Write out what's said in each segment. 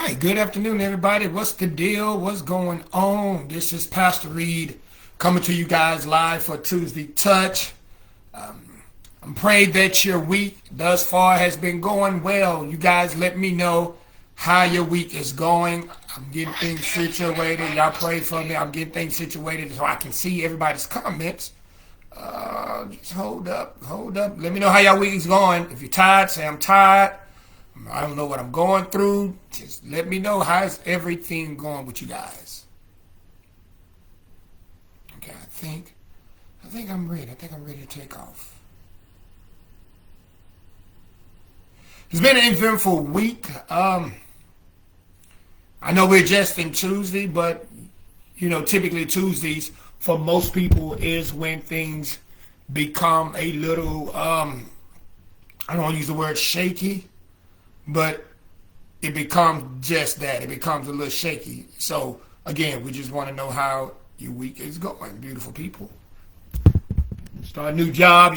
right, good afternoon, everybody. What's the deal? What's going on? This is Pastor Reed coming to you guys live for Tuesday Touch. I'm praying that your week thus far has been going well. You guys let me know how your week is going. I'm getting things situated. Y'all pray for me. I'm getting things situated so I can see everybody's comments. Just hold up. Let me know how y'all week is going. If you're tired, say I'm tired. I don't know what I'm going through. Just let me know how's everything going with you guys. Okay, I think I'm ready. I think I'm ready to take off. It's been an eventful week. I know we're just in Tuesday, but typically Tuesdays for most people is when things become a little I don't want to use the word shaky, but it becomes just that. It becomes a little shaky. So again, we just want to know how your week is going, beautiful people. You start a new job.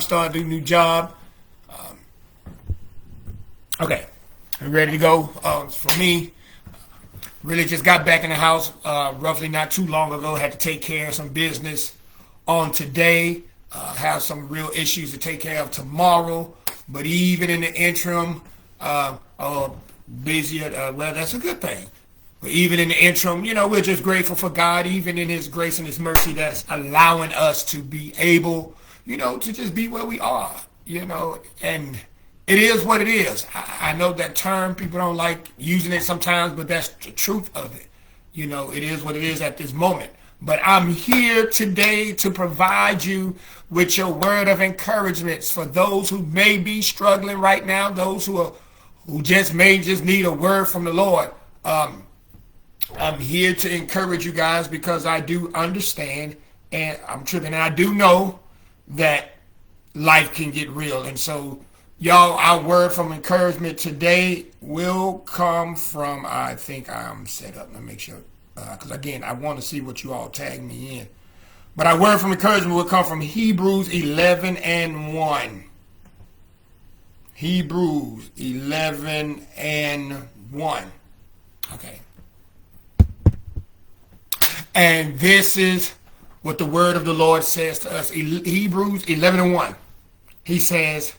Okay, I'm ready to go. For me, really just got back in the house roughly not too long ago. Had to take care of some business on today. Have some real issues to take care of tomorrow. But even in the interim, busy. Well, that's a good thing. But even in the interim, we're just grateful for God, even in His grace and His mercy, that's allowing us to be able, to just be where we are, and it is what it is. I know that term, people don't like using it sometimes, but that's the truth of it. It is what it is at this moment. But I'm here today to provide you with your word of encouragement for those who may be struggling right now, those who just need a word from the Lord. I'm here to encourage you guys because I do understand and I'm tripping. And I do know that life can get real. And so, y'all, our word from encouragement today will come from, I think I'm set up. Let me make sure. Because, again, I want to see what you all tag me in. But our word from encouragement will come from Hebrews 11 and 1. Hebrews 11 and 1. Okay. And this is what the word of the Lord says to us. Hebrews 11 and 1. He says,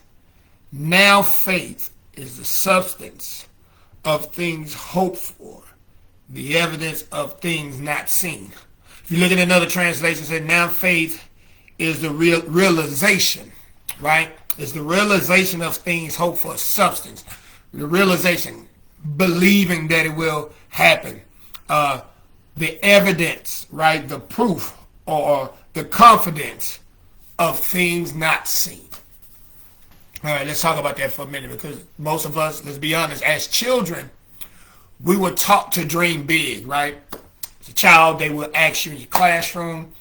now faith is the substance of things hoped for, the evidence of things not seen. If you look at another translation, it says, now faith is the realization, right? It's the realization of things hoped for, substance. The realization, believing that it will happen. The evidence, right? The proof or the confidence of things not seen. All right, let's talk about that for a minute because most of us, let's be honest, as children, we were taught to dream big, right? As a child, they would ask you in your classroom,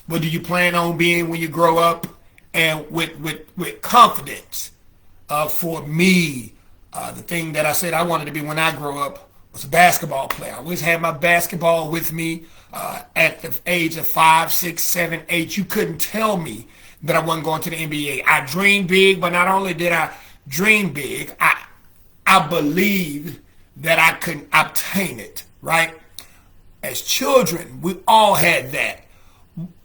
what do you plan on being when you grow up? And with confidence, for me, the thing that I said I wanted to be when I grow up was a basketball player. I always had my basketball with me at the age of 5, 6, 7, 8. You couldn't tell me that I wasn't going to the NBA. I dreamed big, but not only did I dream big, I believed that I could obtain it, right? As children, we all had that.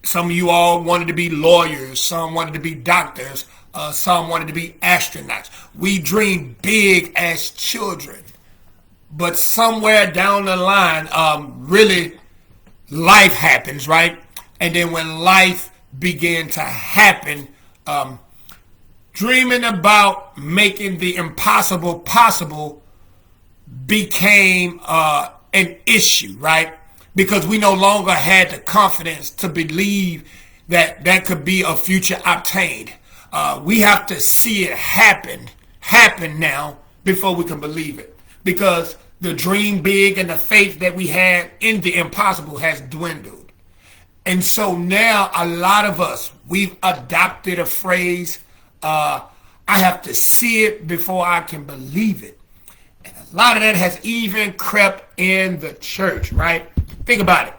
Some of you all wanted to be lawyers. Some wanted to be doctors. Some wanted to be astronauts. We dreamed big as children. But somewhere down the line, really, life happens, right? And then when life began to happen, dreaming about making the impossible possible became an issue, right? Because we no longer had the confidence to believe that that could be a future obtained. We have to see it happen now before we can believe it. Because the dream big and the faith that we had in the impossible has dwindled. And so now a lot of us, we've adopted a phrase, I have to see it before I can believe it. And a lot of that has even crept in the church, right? Think about it.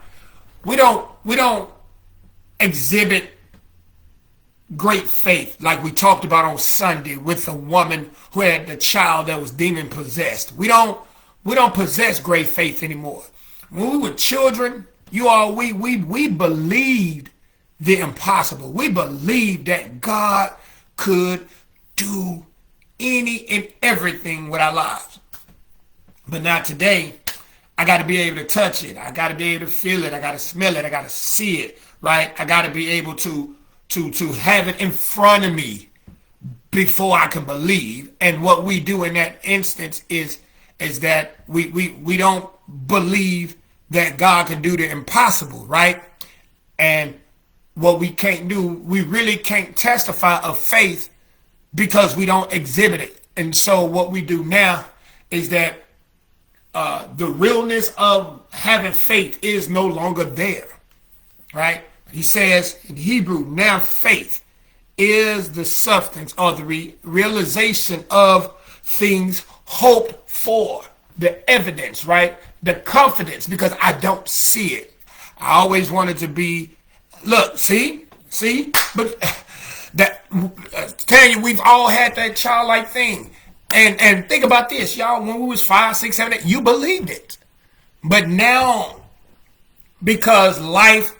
We don't exhibit great faith like we talked about on Sunday with the woman who had the child that was demon possessed. We don't We don't possess great faith anymore. When we were children, we believed the impossible. We believed that God could do any and everything with our lives. But now today, I got to be able to touch it. I got to be able to feel it. I got to smell it. I got to see it, right? I got to be able to have it in front of me before I can believe. And what we do in that instance is that we don't believe that God can do the impossible, right? And what we can't do, we really can't testify of faith because we don't exhibit it. And so what we do now is that the realness of having faith is no longer there, right? He says in Hebrew, now faith is the substance or the realization of things hoped for, the evidence, right? The confidence, because I don't see it. I always wanted to be, look, see, but that, tell you, we've all had that childlike thing. And think about this, y'all, when we was 5, 6, 7, 8, you believed it. But now, because life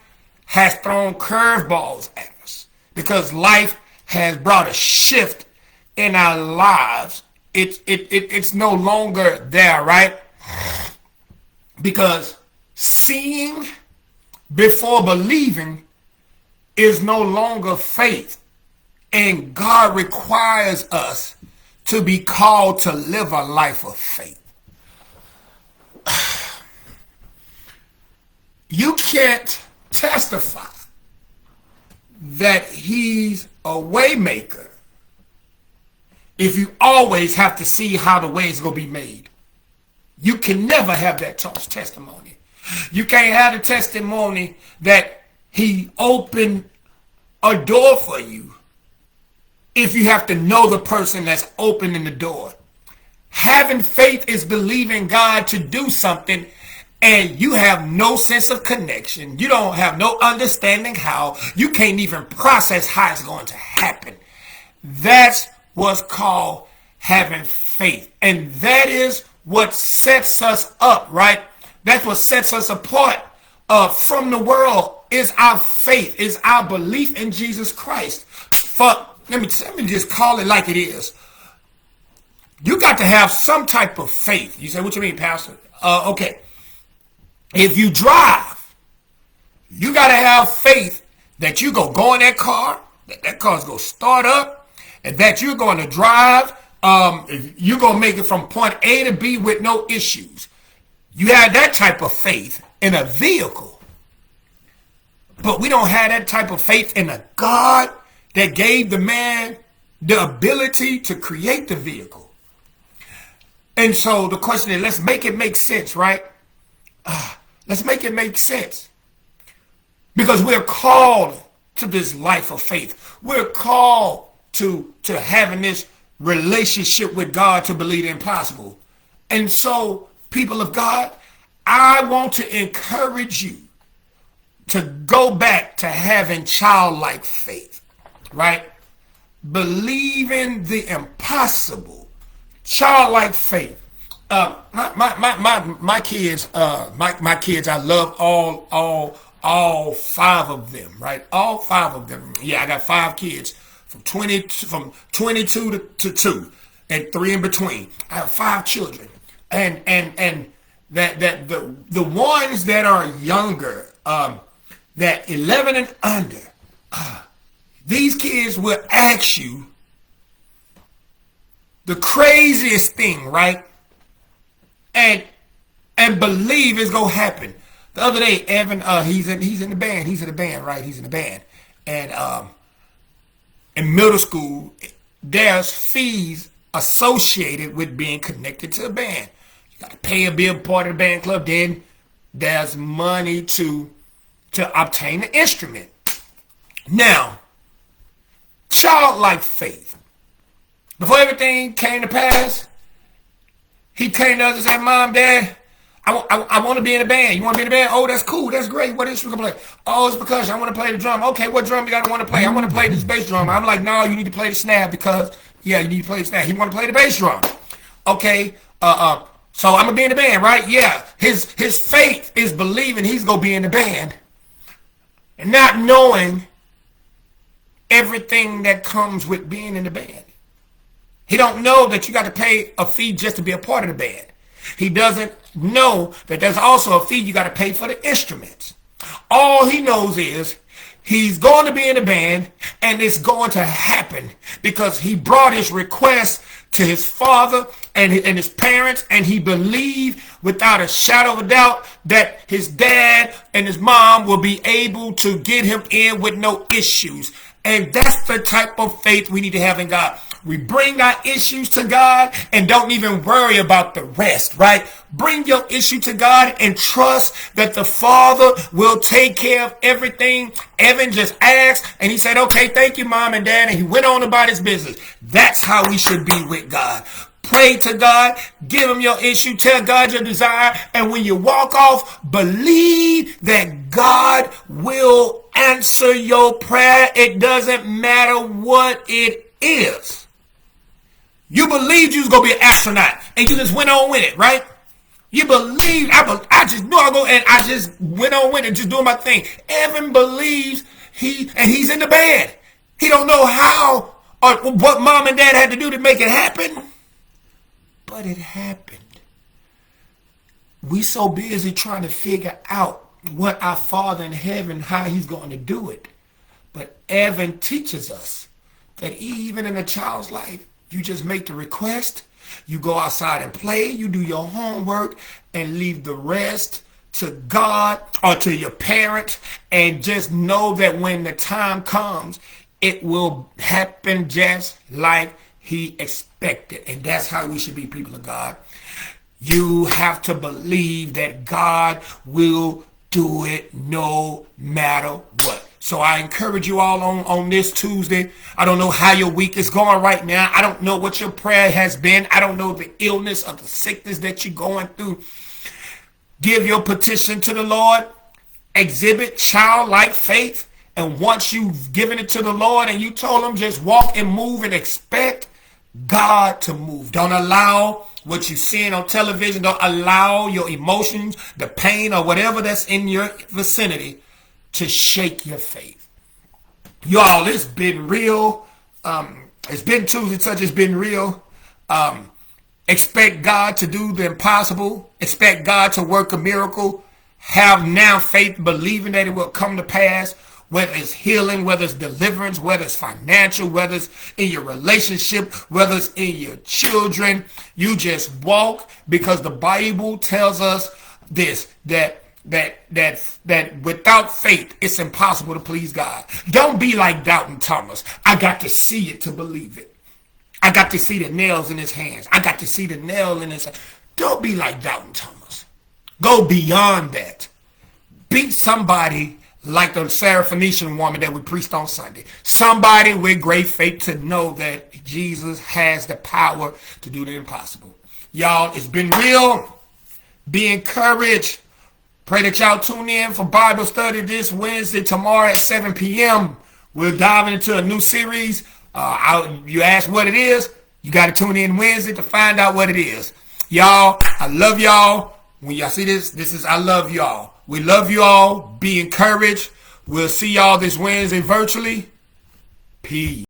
has thrown curveballs at us, because life has brought a shift in our lives, it's no longer there, right? Because seeing before believing is no longer faith. And God requires us to be called to live a life of faith. You can't testify that he's a way maker if you always have to see how the way is going to be made. You can never have that testimony. You can't have the testimony that he opened a door for you if you have to know the person that's opening the door. Having faith is believing God to do something and you have no sense of connection. You don't have no understanding how. You can't even process how it's going to happen. That's what's called having faith. And that is what sets us up, right? That's what sets us apart from the world, is our faith, is our belief in Jesus Christ. Let me just call it like it is. You got to have some type of faith. You say, what you mean, Pastor? Okay. If you drive, you got to have faith that you go in that car, that car's going to start up, and that you're going to drive. You're going to make it from point A to B with no issues. You have that type of faith in a vehicle. But we don't have that type of faith in a God that gave the man the ability to create the vehicle. And so the question is, let's make it make sense, right? Let's make it make sense. Because we're called to this life of faith. We're called to having this relationship with God to believe the impossible. And so, people of God, I want to encourage you to go back to having childlike faith, right? Believing the impossible, childlike faith. My kids, I love all 5 of them, right? All 5 of them. Yeah, I got 5 kids from 22 to 2 and 3 in between. I have 5 children, and that the ones that are younger, that 11 and under, these kids will ask you the craziest thing, right? And believe it's gonna happen. The other day, Evan, he's in the band. He's in the band, right? He's in the band. And in middle school, there's fees associated with being connected to a band. You got to pay to be a part of the band club. Then there's money to obtain the instrument. Now, childlike faith. Before everything came to pass, he came to us and said, Mom, Dad, I want to be in a band. You want to be in a band? Oh, that's cool. That's great. What instrument can play? Oh, it's percussion. I want to play the drum. Okay, what drum you got to want to play? I want to play this bass drum. I'm like, no, you need to play the snare because, yeah, you need to play the snare. He want to play the bass drum. Okay, so So I'm going to be in the band, right? Yeah. His faith is believing he's going to be in the band and not knowing everything that comes with being in the band. He don't know that you got to pay a fee just to be a part of the band. He doesn't know that there's also a fee you got to pay for the instruments. All he knows is he's going to be in the band, and it's going to happen because he brought his request to his father and his parents, and he believed without a shadow of a doubt that his dad and his mom will be able to get him in with no issues. And that's the type of faith we need to have in God. We bring our issues to God and don't even worry about the rest, right? Bring your issue to God and trust that the Father will take care of everything. Evan just asked, and he said, okay, thank you, Mom and Dad, and he went on about his business. That's how we should be with God. Pray to God, give him your issue, tell God your desire, and when you walk off, believe that God will answer your prayer. It doesn't matter what it is. You believed you was going to be an astronaut, and you just went on with it, right? You believed, I just knew I go, and I just went on with it, just doing my thing. Evan believes he's in the band. He don't know how or what Mom and Dad had to do to make it happen, but it happened. We so busy trying to figure out what our Father in heaven, how he's going to do it. But Evan teaches us that even in a child's life, you just make the request, you go outside and play, you do your homework, and leave the rest to God or to your parents, and just know that when the time comes, it will happen just like he expected. And that's how we should be, people of God. You have to believe that God will do it no matter what. So I encourage you all on this Tuesday. I don't know how your week is going right now. I don't know what your prayer has been. I don't know the illness or the sickness that you're going through. Give your petition to the Lord. Exhibit childlike faith. And once you've given it to the Lord and you told him, just walk and move and expect God to move. Don't allow what you're seeing on television. Don't allow your emotions, the pain, or whatever that's in your vicinity to shake your faith. Y'all, it's been real. It's been Tuesday Touch. It's been real. Expect God to do the impossible. Expect God to work a miracle. Have now faith, believing that it will come to pass. Whether it's healing, whether it's deliverance, whether it's financial, whether it's in your relationship, whether it's in your children, you just walk, because the Bible tells us this, that without faith, it's impossible to please God. Don't be like Doubting Thomas. I got to see it to believe it. I got to see the nails in his hands. I got to see the nail in his hand. Don't be like Doubting Thomas. Go beyond that. Be somebody like the Syrophoenician woman that we preached on Sunday. Somebody with great faith to know that Jesus has the power to do the impossible. Y'all, it's been real. Be encouraged. Pray that y'all tune in for Bible study this Wednesday, tomorrow at 7 p.m. We're diving into a new series. You ask what it is, you got to tune in Wednesday to find out what it is. Y'all, I love y'all. When y'all see this is I love y'all. We love you all. Be encouraged. We'll see y'all this Wednesday virtually. Peace.